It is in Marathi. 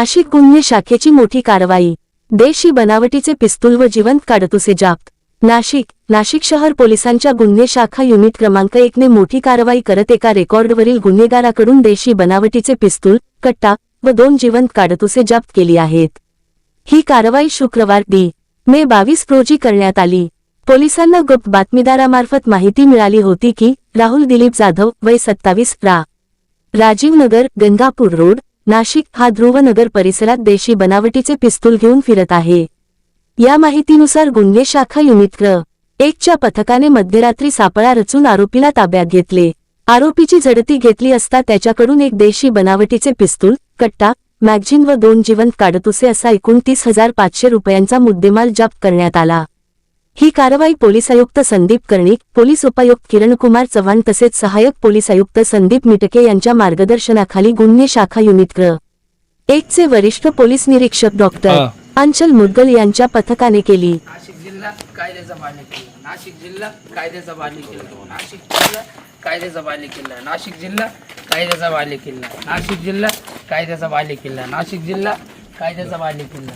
नाशिक गुन्हे शाखेची मोठी कारवाई। देशी बनावटीचे पिस्तूल व जिवंत काडतुसे जप्त। नाशिक शहर पोलिसांच्या गुन्हे शाखा युनिट क्रमांक 1 ने मोठी कारवाई करत एका रेकॉर्डवरील गुन्हेगाराकडून देशी बनावटीचे पिस्तूल, कट्टा व 2 जिवंत काडतुसे जप्त केली आहेत। ही कारवाई शुक्रवार मे 22 रोजी करण्यात आली। पोलिसांना गुप्त बातमीदारामार्फत माहिती मिळाली होती की राहुल दिलीप जाधव वय 27 राजीव नगर गंगापूर रोड नाशिक हा ध्रुवनगर परिसरात देशी बनावटीचे पिस्तूल घेऊन फिरत आहे। या माहितीनुसार गुन्हे शाखा युनिट क्र. 1 च्या पथकाने मध्यरात्री सापळा रचून आरोपीला ताब्यात घेतले। आरोपीची झडती घेतली असता त्याच्याकडून एक देशी बनावटीचे पिस्तूल, कट्टा, मॅगझिन व 2 जिवंत काडतुसे असा एकूण 30,500 रुपयांचा मुद्देमाल जप्त करण्यात आला। ही कारवाई पोलीस आयुक्त संदीप कर्णिक, पोलीस उपायुक्त किरणकुमार चव्हाण तसेच सहाय्यक पोलीस आयुक्त संदीप मिटके यांच्या मार्गदर्शनाखाली गुन्हे शाखा युनिट क्र. 1 चे वरिष्ठ पोलीस निरीक्षक डॉक्टर अंचल मुद्गल यांच्या पथकाने केली। नाशिक जिल्हा कायद्याचा बालेकिल्ला, नाशिक जिल्हा कायद्याचा बालेकिल्ला, नाशिक जिल्हा कायद्याचा बालेकिल्ला, नाशिक जिल्हा कायद्याचा बालेकिल्ला, नाशिक जिल्हा कायद्याचा बालेकिल्ला, नाशिक जिल्हा कायद्याचा बालेकिल्ला।